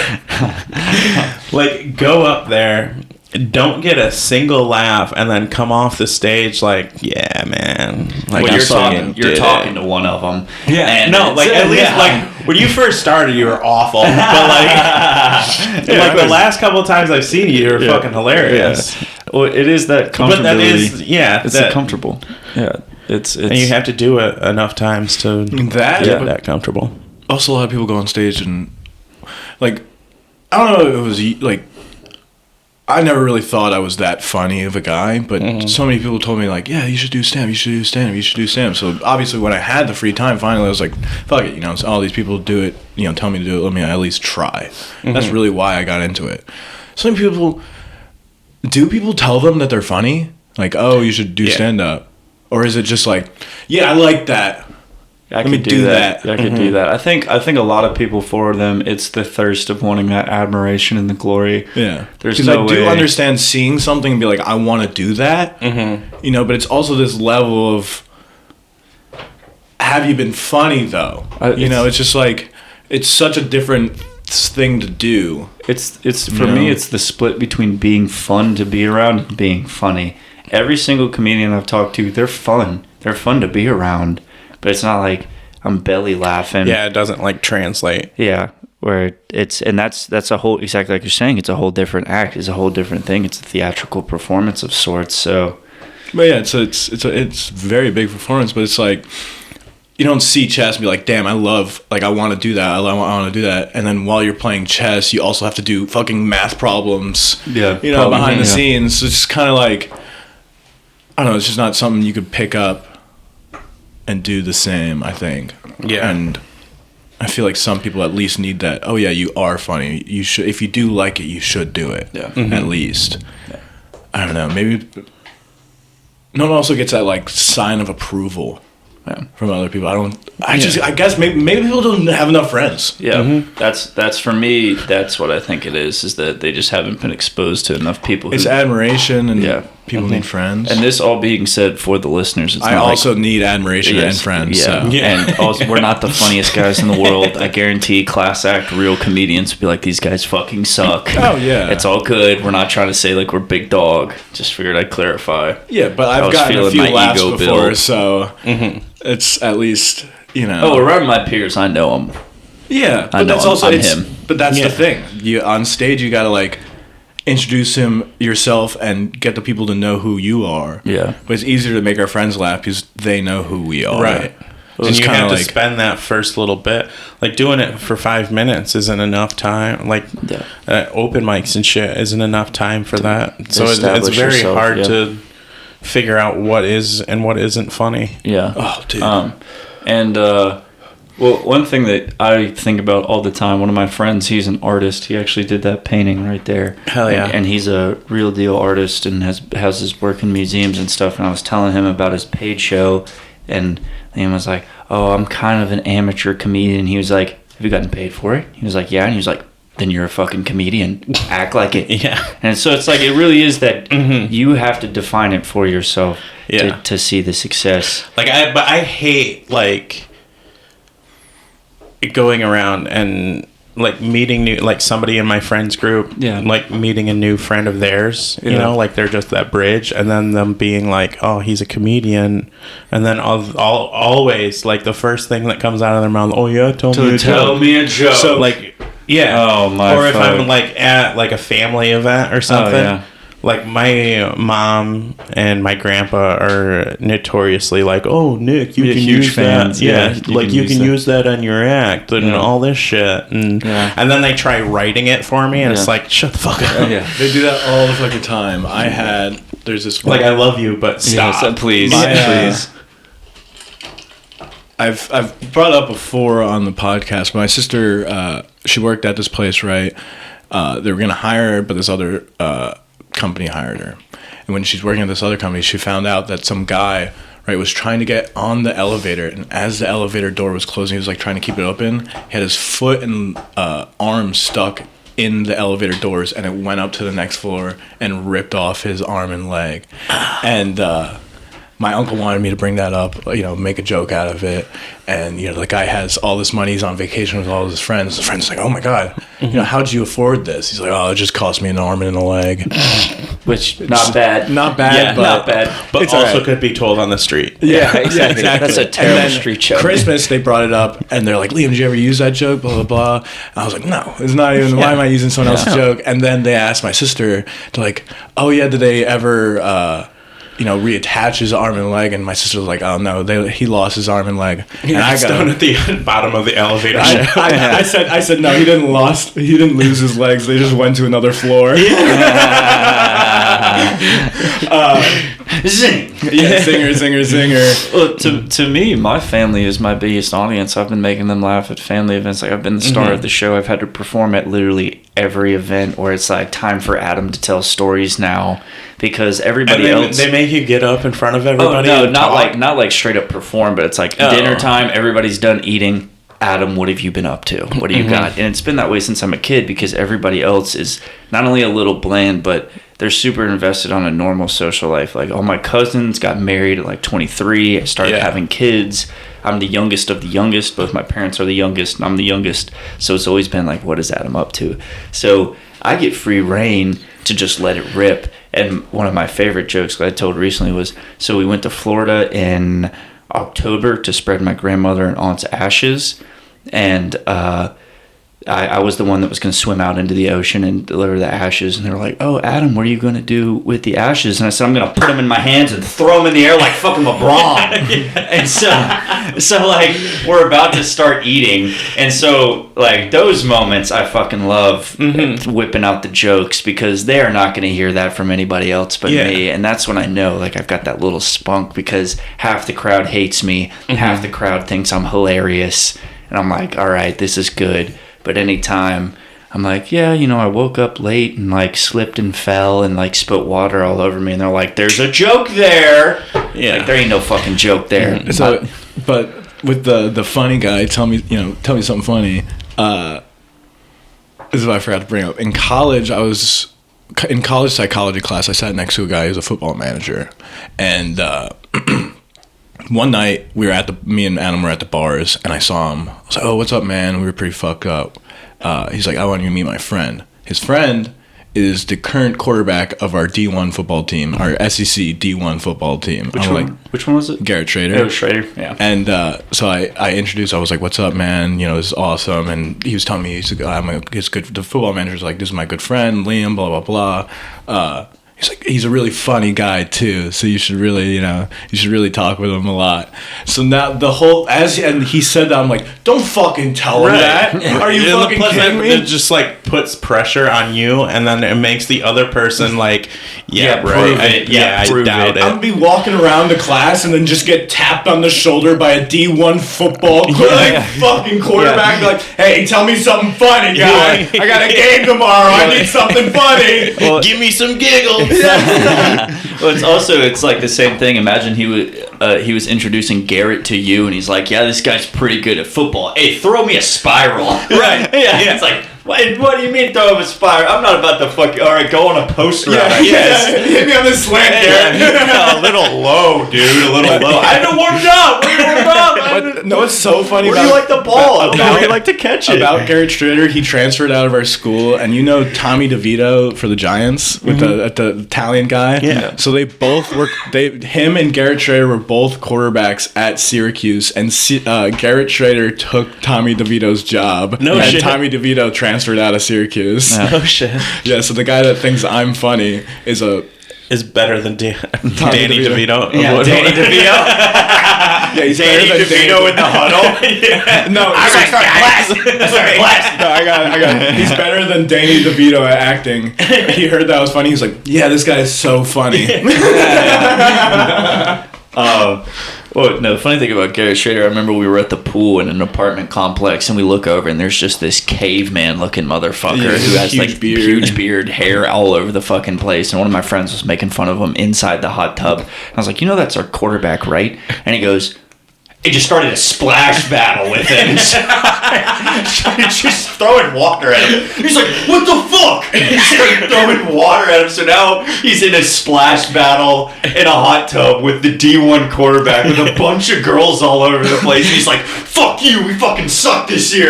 S5: like go up there, don't get a single laugh, and then come off the stage like, yeah, man, like
S1: Well,
S5: I
S1: you're
S5: fucking
S1: talking
S5: did
S1: talking
S5: it.
S1: to one of them.
S5: Yeah,
S1: And
S5: no, like at least like when you first started, you were awful, but like, like the last couple of times I've seen you, you're fucking hilarious.
S1: Well, it is that comfortability.
S5: But that is, yeah,
S1: it's
S5: that,
S1: comfortable. Yeah, it's
S5: and you have to do it enough times to
S4: That,
S5: get
S4: but
S5: that comfortable.
S4: also a lot of people go on stage and like I don't know if it was like I never really thought I was that funny of a guy, but so many people told me like, yeah, you should do stand-up, you should do stand-up, you should do stand-up. So obviously when I had the free time, finally I was like, fuck it, so all these people do it, tell me to do it, let me at least try. That's really why I got into it. So many people, do people tell them that they're funny? Like, oh, you should do stand-up? Or is it just like, yeah, I like that.
S1: I
S4: Let me
S1: could
S4: do that.
S1: I could do that. I think a lot of people, for them, it's the thirst of wanting that admiration and the glory.
S4: Yeah,
S1: There's
S4: because
S1: no
S4: I do
S1: way.
S4: understand seeing something and be like, I want to do that. But it's also this level of, have you been funny though? It's just like, it's such a different thing to do.
S1: It's for me, it's the split between being fun to be around and being funny. Every single comedian I've talked to, they're fun. They're fun to be around, but it's not like I'm belly laughing.
S5: Yeah, it doesn't like translate.
S1: Yeah, where that's a whole, exactly like you're saying, it's a whole different act. It's a whole different thing. It's a theatrical performance of sorts. So,
S4: But yeah, it's a very big performance. But it's like, you don't see chess and be like, damn, I want to do that. I want to do that. And then while you're playing chess, you also have to do fucking math problems.
S3: Yeah,
S4: behind the scenes. So it's just kind of like, I don't know. It's just not something you could pick up and do the same, I think.
S5: Yeah.
S4: And I feel like some people at least need that. Oh yeah, you are funny. You should, if you do like it, you should do it.
S1: Yeah.
S4: At least. Yeah. I don't know. Maybe no one also gets that like sign of approval from other people. I guess maybe people don't have enough friends.
S1: Yeah. That's for me. That's what I think it is that they just haven't been exposed to enough people.
S4: It's admiration and people need friends.
S1: And this all being said for the listeners, it's
S4: I also need admiration and friends.
S1: Yeah.
S4: So.
S1: And also, we're not the funniest guys in the world. I guarantee class act real comedians would be like, these guys fucking suck.
S4: Oh yeah.
S1: It's all good. We're not trying to say like we're big dog. Just figured I'd clarify.
S4: Yeah, but I've gotten a few laughs before, so it's at least,
S1: Oh, around my peers, I know them.
S4: Yeah, but that's also him. But that's the thing. You on stage, you gotta like introduce yourself and get the people to know who you are.
S1: Yeah,
S4: but it's easier to make our friends laugh because they know who we are.
S5: Right. And you have to spend that first little bit, like doing it for 5 minutes isn't enough time. Like open mics and shit isn't enough time for that. So it's very hard to figure out what is and what isn't funny.
S1: Yeah.
S4: Oh, dude.
S1: Well, one thing that I think about all the time, one of my friends, he's an artist. He actually did that painting right there.
S5: Hell yeah.
S1: And he's a real deal artist and has his work in museums and stuff. And I was telling him about his paid show, and he was like, oh, I'm kind of an amateur comedian. He was like, have you gotten paid for it? He was like, yeah. And he was like, then you're a fucking comedian. Act like it.
S5: Yeah.
S1: And so it's like, it really is that you have to define it for yourself to see the success.
S5: But I hate like going around and like meeting new, like somebody in my friends group, like meeting a new friend of theirs, you know, like they're just that bridge, and then them being like, oh, he's a comedian, and then always like the first thing that comes out of their mouth, oh yeah, tell me a joke. So like, or if I'm like at like a family event or something, like my mom and my grandpa are notoriously like, oh, Nick, you can use fans. That. Yeah, like you can use that on your act and all this shit. And then they try writing it for me, and it's like, shut the fuck up.
S4: They do that all the fucking time. There's this one.
S5: Like, I love you, but stop.
S1: Yes, please.
S5: Please.
S4: I've brought up before on the podcast, my sister, she worked at this place, right? They were going to hire her, but this other company hired her. And when she's working at this other company, she found out that some guy, right, was trying to get on the elevator, and as the elevator door was closing, he was like trying to keep it open. He had his foot and arm stuck in the elevator doors, and it went up to the next floor and ripped off his arm and leg. And my uncle wanted me to bring that up, make a joke out of it. And, the guy has all this money. He's on vacation with all of his friends. The friend's like, oh, my God, how'd you afford this? He's like, oh, it just cost me an arm and a leg.
S1: Which, not bad.
S4: Not bad, but
S1: not bad.
S5: But it's also could be told on the street.
S1: Yeah, exactly. That's a terrible street joke.
S4: Christmas, they brought it up, and they're like, Liam, did you ever use that joke? Blah, blah, blah. And I was like, no, it's not even, why am I using someone else's joke? And then they asked my sister, they're like, oh, yeah, did they ever... reattach his arm and leg, and my sister was like, "Oh no, he lost his arm and leg." And I got
S5: down at the bottom of the elevator.
S4: I said, no, he didn't lose his legs. They just went to another floor.
S1: Zing.
S4: Yeah, zinger.
S1: Well, to me, my family is my biggest audience. I've been making them laugh at family events. Like, I've been the star of the show. I've had to perform at literally every event where it's like time for Adumb to tell stories now, because everybody else,
S5: they make you get up in front of everybody.
S1: Oh no, not like straight up perform, but it's like dinner time. Everybody's done eating. Adumb, what have you been up to? What do you got? And it's been that way since I'm a kid, because everybody else is not only a little bland, but they're super invested on a normal social life. Like, all my cousins got married at like 23. I started having kids. I'm the youngest of the youngest. Both my parents are the youngest, and I'm the youngest. So it's always been like, what is Adumb up to? So I get free reign to just let it rip. And one of my favorite jokes that I told recently was, so we went to Florida in October to spread my grandmother and aunt's ashes, and I was the one that was going to swim out into the ocean and deliver the ashes. And they were like, oh, Adam, what are you going to do with the ashes? And I said, I'm going to put them in my hands and throw them in the air like fucking LeBron. And so like, we're about to start eating. And so, like, those moments I fucking love whipping out the jokes because they are not going to hear that from anybody else but me. And that's when I know, like, I've got that little spunk because half the crowd hates me. Half the crowd thinks I'm hilarious. And I'm like, all right, this is good. But anytime I'm like, yeah, you know, I woke up late and like slipped and fell and like spilt water all over me. And they're like, there's a joke there. Yeah. Like, there ain't no fucking joke there.
S4: So, but with the funny guy, tell me something funny. This is what I forgot to bring up. In college, I was in college psychology class. I sat next to a guy who's a football manager. And, one night me and Adam were at the bars and I saw him. I was like, oh, what's up, man? We were pretty fucked up. He's like, I want you to meet my friend. His friend is the current quarterback of our D1 football team, our SEC D1 football team.
S1: Which one was it?
S4: Garrett Schrader.
S1: Oh, Schrader, yeah.
S4: And so I introduced, I was like, what's up, man? You know, this is awesome. And he was telling me, the football manager's like, this is my good friend, Liam, blah, blah, blah. He's like, he's a really funny guy too, so you should really talk with him a lot. So now and he said that, I'm like, don't fucking tell him that. Are you fucking kidding me?
S5: It just like puts pressure on you, and then it makes the other person like,
S1: right.
S5: I doubt it.
S4: I'm gonna be walking around the class and then just get tapped on the shoulder by a D1 football fucking quarterback. Like, hey, tell me something funny, guy. I got a game tomorrow. I need something funny.
S5: Well, give me some giggles.
S1: Well, it's like the same thing. Imagine he was introducing Garrett to you, and he's like, "Yeah, this guy's pretty good at football. Hey, throw me a spiral."
S5: Right?
S1: Yeah. It's like, what do you mean throw him a spiral? I'm not about to all right, go on a post route. I guess.
S4: Hit me on this slant, Garrett.
S5: A little low, dude. A little low.
S1: I had to warm up.
S4: No, it's so funny.
S1: Where do you like the ball? I don't know where you like to catch it.
S4: About Garrett Schrader, he transferred out of our school, and you know Tommy DeVito for the Giants with the Italian guy.
S5: Yeah.
S4: So they both him and Garrett Schrader were both quarterbacks at Syracuse, and Garrett Schrader took Tommy DeVito's job.
S5: No shit.
S4: Tommy DeVito transferred out of Syracuse.
S5: Oh shit.
S4: Yeah. So the guy that thinks I'm funny is
S5: better than Danny DeVito.
S1: Yeah, Danny DeVito.
S4: Yeah, he's
S1: Danny DeVito in the huddle. Yeah.
S4: No,
S1: I started class.
S4: No, I got it. He's better than Danny DeVito at acting. He heard that was funny. He's like, yeah, this guy is so funny.
S1: Well, no, the funny thing about Garrett Schrader, I remember we were at the pool in an apartment complex, and we look over, and there's just this caveman-looking motherfucker who has huge beard, hair all over the fucking place. And one of my friends was making fun of him inside the hot tub. And I was like, you know, that's our quarterback, right? And he goes, it just started a splash battle with him. Just throwing water at him. He's like, what the fuck? And he started throwing water at him. So now he's in a splash battle in a hot tub with the D1 quarterback with a bunch of girls all over the place. He's like, fuck you, we fucking suck this year.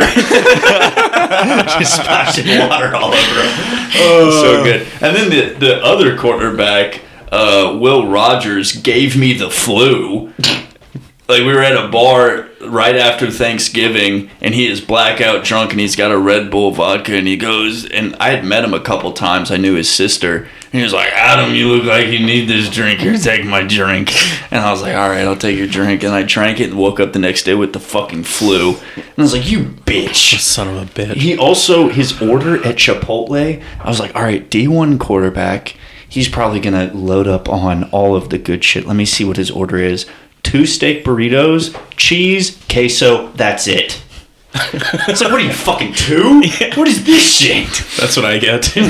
S1: Just splashing water all over him. So good. And then the other quarterback, Will Rogers, gave me the flu. Like, we were at a bar right after Thanksgiving, and he is blackout drunk, and he's got a Red Bull vodka, and he goes, and I had met him a couple times. I knew his sister. And he was like, Adam, you look like you need this drink. Here, take my drink. And I was like, all right, I'll take your drink. And I drank it and woke up the next day with the fucking flu. And I was like, you bitch.
S5: Son of a bitch.
S1: He also, his order at Chipotle, I was like, all right, D1 quarterback. He's probably going to load up on all of the good shit. Let me see what his order is. 2 steak burritos, cheese, queso, that's it. It's like, what are you, fucking 2? Yeah. What is this shit?
S5: That's what I get.
S1: No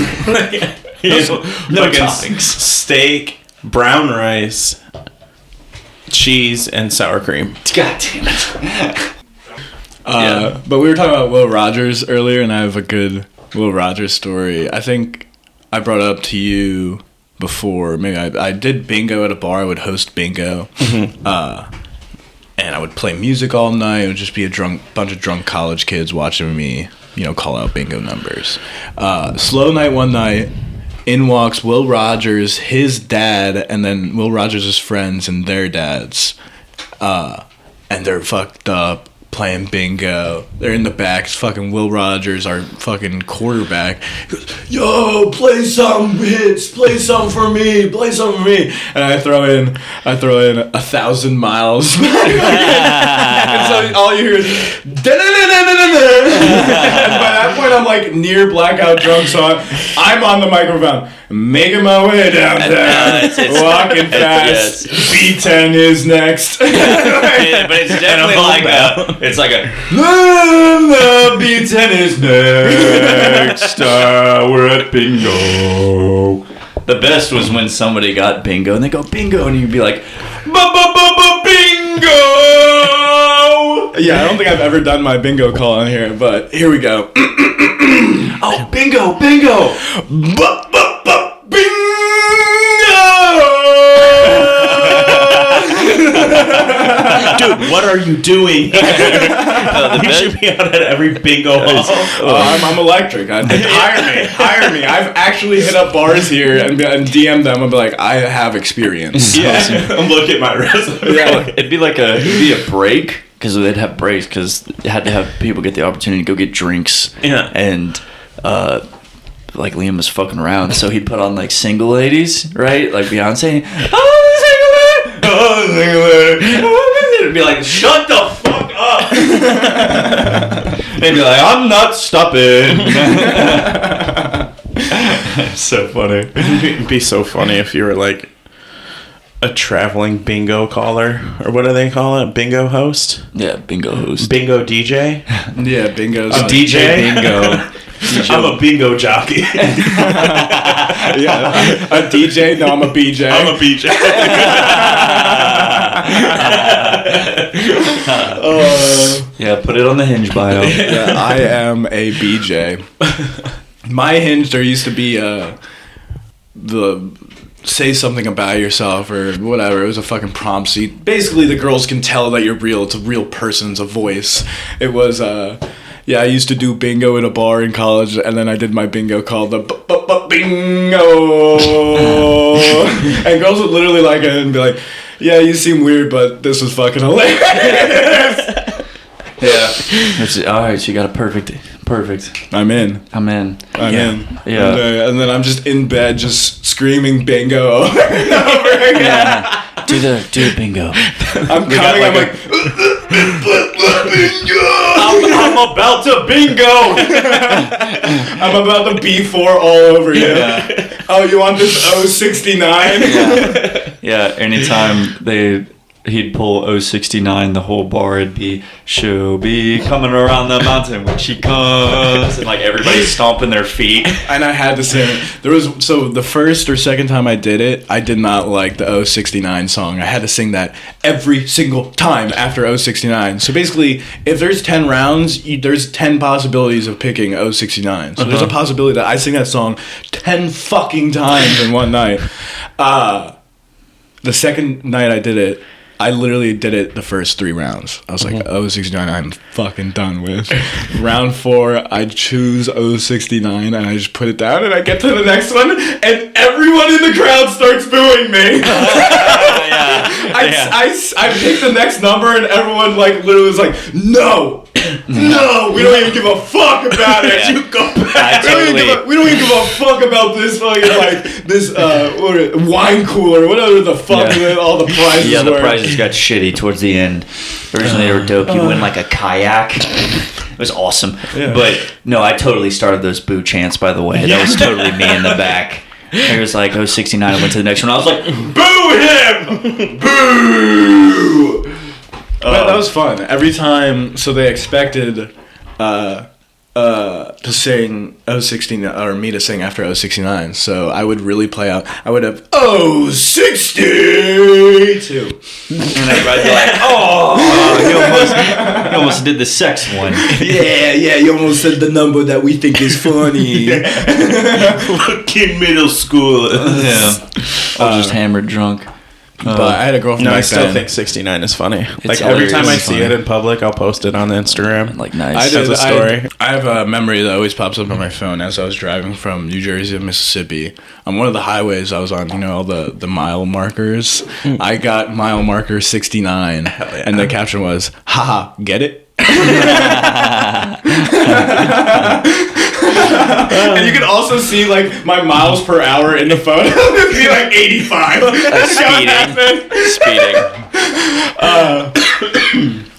S1: toppings.
S5: Steak, brown rice, cheese, and sour cream.
S1: God damn it.
S4: But we were talking about Will Rogers earlier, and I have a good Will Rogers story. I think I brought up to you before. Maybe I did bingo at a bar. I would host bingo, and I would play music all night. It would just be a bunch of drunk college kids watching me, call out bingo numbers. Slow night one night. In walks Will Rogers, his dad, and then Will Rogers' friends and their dads, and they're fucked up. playing bingo. They're in the back. It's fucking Will Rogers, our fucking quarterback. He goes, yo, play some hits. Play some for me. Play some for me. And I throw in 1,000 miles. And so all you hear is and by that point I'm like near blackout drunk, so I'm on the microphone making my way downtown, walking fast. B10 is next.
S1: But it's definitely like it's like a B10 is next. We're at bingo. The best was when somebody got bingo and they go bingo and you'd be like bingo.
S4: Yeah, I don't think I've ever done my bingo call on here, but here we go.
S1: Oh, bingo, bingo.
S5: Dude, what are you doing? You should be out at every bingo hall.
S4: I'm electric. Hire me. I've actually hit up bars here and DM them and be like, I have experience.
S5: Yeah, I'm looking at my resume.
S1: Yeah, it'd be a break because they'd have breaks because they had to have people get the opportunity to go get drinks.
S5: Yeah,
S1: and like Liam was fucking around, so he'd put on like single ladies, right? Like Beyonce. It'd be like, shut the fuck up. They'd be like, I'm not stopping. So funny.
S5: It'd be so funny if you were like a traveling bingo caller, or what do they call it? Bingo host?
S1: Yeah, bingo host.
S5: Bingo DJ?
S4: Yeah, bingo's
S5: A DJ?
S1: Bingo.
S5: I'm a bingo jockey.
S4: Yeah, a DJ? No, I'm a BJ.
S5: I'm a BJ.
S1: Yeah, put it on the Hinge bio.
S4: Yeah, I am a BJ. My Hinge, there used to be the say something about yourself or whatever. It was a fucking prompt. So basically, the girls can tell that you're real. It's a real person. It's a voice. It was yeah, I used to do bingo at a bar in college, and then I did my bingo called the bingo. And girls would literally like it and be like, yeah, you seem weird, but this was fucking hilarious. Yeah.
S1: All right, so you got a perfect.
S4: I'm in.
S1: I'm in. Yeah.
S4: And then I'm just in bed, just screaming bingo over and over again.
S1: Yeah. Do the bingo.
S4: I'm coming. I'm like, bingo.
S5: I'm about to bingo.
S4: I'm about to B4 all over you. Yeah. Oh, you want this 069?
S1: Yeah. Anytime he'd pull 069, the whole bar would be, she'll be coming around the mountain when she comes, and like everybody's stomping their feet.
S4: And I had to sing. So the first or second time I did it, I did not like the 069 song. I had to sing that every single time after 069. So basically, if there's 10 rounds, there's 10 possibilities of picking 069. So there's a possibility that I sing that song 10 fucking times in one night. The second night I did it, I literally did it the first 3 rounds. I was like, 069, I'm fucking done with. Round 4, I choose 069 and I just put it down and I get to the next one and everyone in the crowd starts booing me. I picked the next number and everyone like literally was like, no, we don't even give a fuck about it. You go back. We don't even give a fuck about this fucking like this wine cooler, whatever the fuck all the prizes were.
S1: Yeah, the prizes got shitty towards the end. Originally they were dope. You win like a kayak. It was awesome. Yeah. But no, I totally started those boo chants, by the way. That was totally me in the back. It was like 069. I went to the next one. I was like, boo him! Boo!
S4: That was fun. Every time, so they expected to sing 069, or me to sing after 069. So I would really play out. I would have 062.
S1: And everybody'd be like, oh, he almost did the sex one.
S4: Yeah, you almost said the number that we think is funny.
S5: Fucking middle school.
S1: Yeah. I was just hammered drunk.
S4: But I had a girlfriend.
S5: No, I still think 69 is funny. Like every time I see it in public, I'll post it on the Instagram.
S1: Like nice.
S4: As a story. I have a memory that always pops up on my phone as I was driving from New Jersey to Mississippi. On one of the highways I was on, all the mile markers. I got mile marker 69, and the caption was, "Haha, get it." And you can also see like my miles per hour in the photo. It'd be like 85.
S3: Speeding.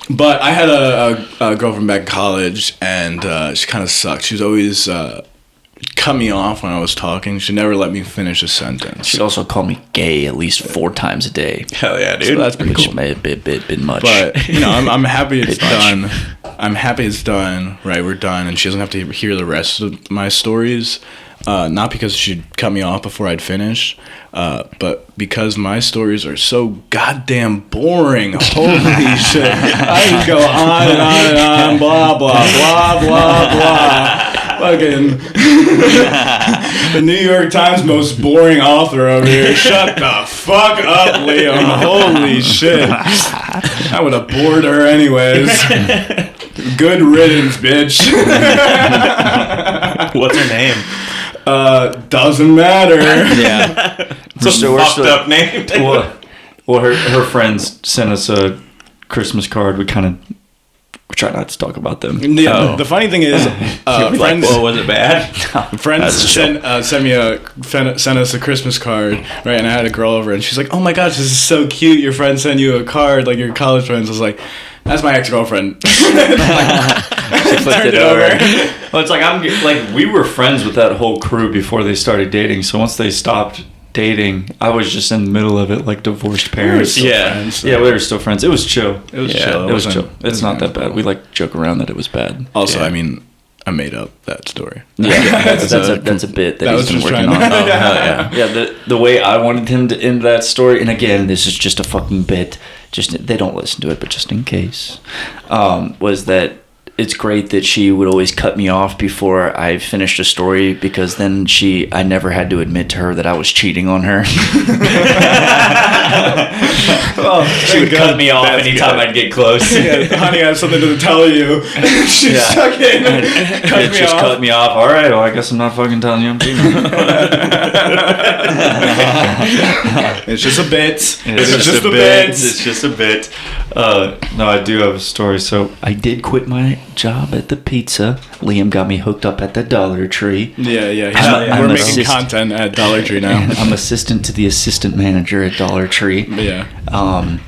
S4: But I had a girlfriend back in college, and she kind of sucked. She was always cut me off when I was talking. She never let me finish a sentence.
S1: She'd also call me gay at least 4 times a day.
S5: Hell yeah, dude.
S4: So that's pretty
S1: Which
S4: cool.
S1: may have been much.
S4: But you know, I'm happy it's
S1: Bit much.
S4: done. I'm happy it's done. Right, we're done, and she doesn't have to hear the rest of my stories. Not because she'd cut me off before I'd finish, but because my stories are so goddamn boring. Holy shit! I can go on and on and on. Blah blah blah blah blah. Fucking the New York Times most boring author over here. Shut the fuck up, Liam. Holy shit! I would have bored her anyways. Good riddance, bitch.
S5: What's her name?
S4: Doesn't matter.
S1: yeah.
S5: It's a fucked up name.
S3: Well, her friends sent us a Christmas card. We try not to talk about them.
S4: Yeah, the funny thing is, friends,
S5: Well, was it bad?
S4: friends sent us a Christmas card, right? And I had a girl over, and she's like, "Oh my gosh, this is so cute! Your friend sent you a card, like your college friends." I was like, "That's my ex-girlfriend."
S1: She flipped it over.
S3: Well, it's like we were friends with that whole crew before they started dating. So once they stopped dating, I was just in the middle of it, like divorced parents.
S4: Friends,
S3: Yeah, we were still friends. It was chill.
S4: It was
S5: Yeah,
S4: chill.
S3: It was
S4: wasn't-
S3: chill. It's not that bad. We like joke around that it was bad.
S4: Also,
S5: Yeah.
S4: I mean, I made up that story.
S1: Yeah, that's a bit that
S4: was
S1: he's been
S4: just
S1: working
S4: trying
S1: on.
S4: to-
S1: Oh, hell yeah. Yeah, the way I wanted him to end that story, and again, this is just a fucking bit, just they don't listen to it, but just in case, was that it's great that she would always cut me off before I finished a story, because then I never had to admit to her that I was cheating on her. She would cut me off anytime I'd get close.
S4: Yeah, honey, I have something to tell you. She stuck in.
S3: It just cut me off. All right, well, I guess I'm not fucking telling you I'm cheating.
S4: It's just a bit.
S3: It's just a bit. It's just a bit. No, I do have a story. So
S1: I did quit my job at the pizza. Liam got me hooked up at the Dollar Tree.
S4: Yeah.
S1: I'm
S4: We're making
S1: assist-
S4: content at Dollar Tree now.
S1: I'm assistant to the assistant manager at Dollar Tree.
S4: Yeah.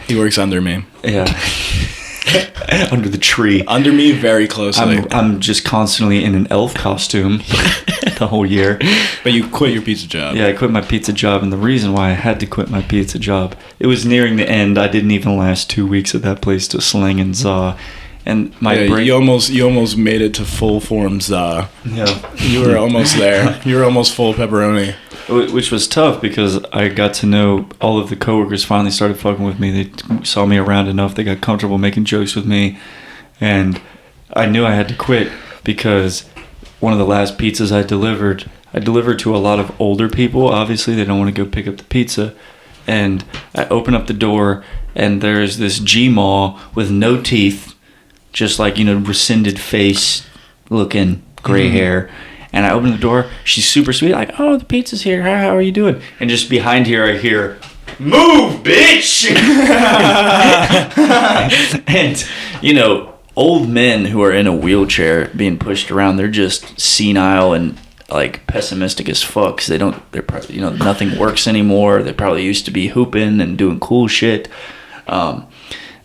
S4: He works under me.
S1: Yeah. Under the tree.
S4: Under me very closely.
S3: I'm just constantly in an elf costume the whole year.
S4: But you quit your pizza job.
S3: Yeah, I quit my pizza job, and the reason why I had to quit my pizza job, it was nearing the end. I didn't even last 2 weeks at that place to slang and za. And my break.
S4: You almost made it to full form za.
S3: Yeah.
S4: You were almost there. You were almost full pepperoni.
S3: Which was tough because I got to know all of the coworkers finally started fucking with me. They saw me around enough. They got comfortable making jokes with me. And I knew I had to quit because one of the last pizzas I delivered to a lot of older people. Obviously, they don't want to go pick up the pizza. And I open up the door and there's this G-Maw with no teeth, just like, rescinded face looking gray hair. And I open the door. She's super sweet. Like, oh, the pizza's here. How are you doing? And just behind here, I hear, move, bitch! And, old men who are in a wheelchair being pushed around, they're just senile and, like, pessimistic as fuck. 'Cause they're probably, nothing works anymore. They probably used to be hooping and doing cool shit.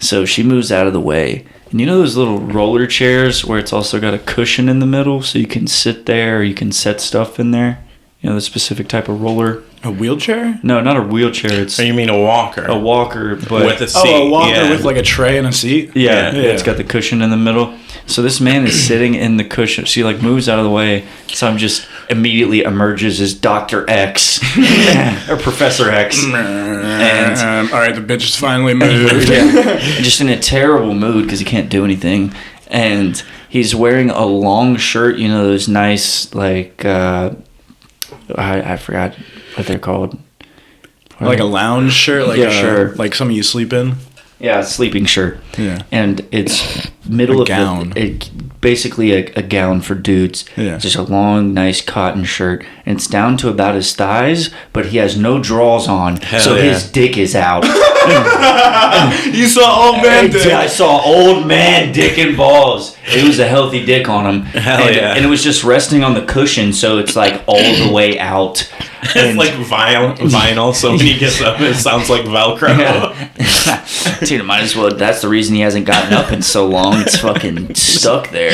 S3: So she moves out of the way. And those little roller chairs where it's also got a cushion in the middle so you can sit there or you can set stuff in there? The specific type of roller.
S4: A wheelchair?
S3: No, not a wheelchair. It's
S5: Or you mean a walker?
S3: a walker, but
S5: with a seat.
S4: Oh, a walker
S5: yeah.
S4: with like a tray and a seat?
S3: yeah,
S4: Yeah.
S3: it's got the cushion in the middle. So this man is sitting in the cushion. She moves out of the way. So I'm just immediately emerges as Dr. X or Professor X. And
S4: all right, the bitch is finally moved.
S3: just in a terrible mood because he can't do anything. And he's wearing a long shirt, those nice, like, I forgot what they're called.
S4: Like a lounge shirt,
S3: sure.
S4: like some of you sleep in.
S3: Yeah, sleeping shirt.
S4: Yeah.
S3: And it's middle
S4: A
S3: of
S4: gown.
S1: basically a gown for dudes.
S4: Yeah.
S1: Just a long, nice cotton shirt. And it's down to about his thighs, but he has no drawers on. So his dick is out.
S4: You saw old man dick.
S1: I saw old man dick and balls. It was a healthy dick on him. And it was just resting on the cushion, so it's like all the way out.
S5: It's like vinyl, so when he gets up, it sounds like Velcro.
S1: Yeah. Dude, might as well. That's the reason he hasn't gotten up in so long. It's fucking stuck there.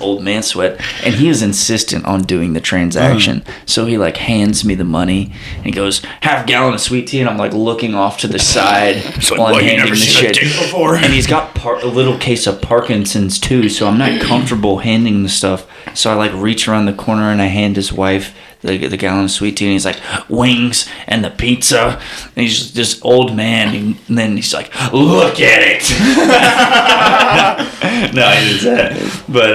S1: Old man sweat. And he is insistent on doing the transaction. So he like hands me the money and he goes, half gallon of sweet tea. And I'm like looking off to the side while I'm handing the shit. And he's got a little case of Parkinson's too. So I'm not comfortable handing the stuff. So I like reach around the corner and I hand his wife the gallon of sweet tea, and he's like, wings and the pizza. And he's just this old man, and then he's like, look at it. No, he didn't say that. But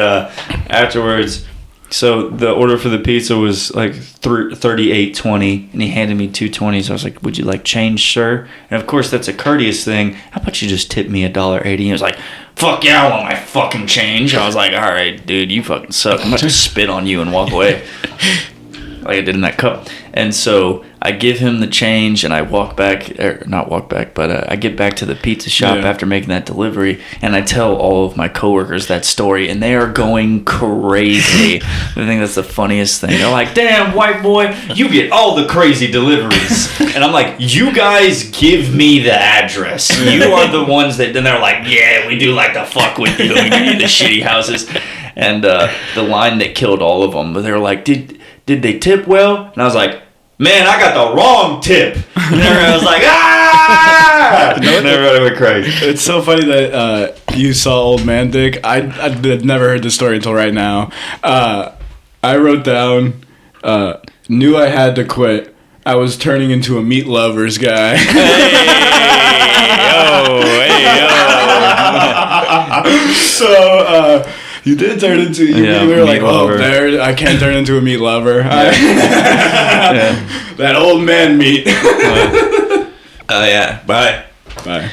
S1: afterwards, so the order for the pizza was like $38.20, and he handed me $2.20. So I was like, would you like change, sir? And of course, that's a courteous thing. How about you just tip me $1.80? He was like, fuck yeah, I want my fucking change. I was like, all right, dude, you fucking suck. I'm about to spit on you and walk away. Like I did in that cup. And so I give him the change and I walk back, or not walk back, but I get back to the pizza shop after making that delivery, and I tell all of my coworkers that story, and they are going crazy. I think that's the funniest thing. They're like, damn, white boy, you get all the crazy deliveries. And I'm like, you guys give me the address. You are the ones that, then they're like, yeah, we do like to fuck with you. We give you the shitty houses. And the line that killed all of them, but they were like, did they tip well? And I was like, man, I got the wrong tip. And everyone was like, ah! And everybody went crazy.
S4: It's so funny that you saw old man dick. I had never heard this story until right now. I wrote down, knew I had to quit. I was turning into a meat lovers guy. So, you did turn into, you were like, oh, there, I can't turn into a meat lover. That old man meat.
S5: Oh, yeah. Bye.
S4: Bye.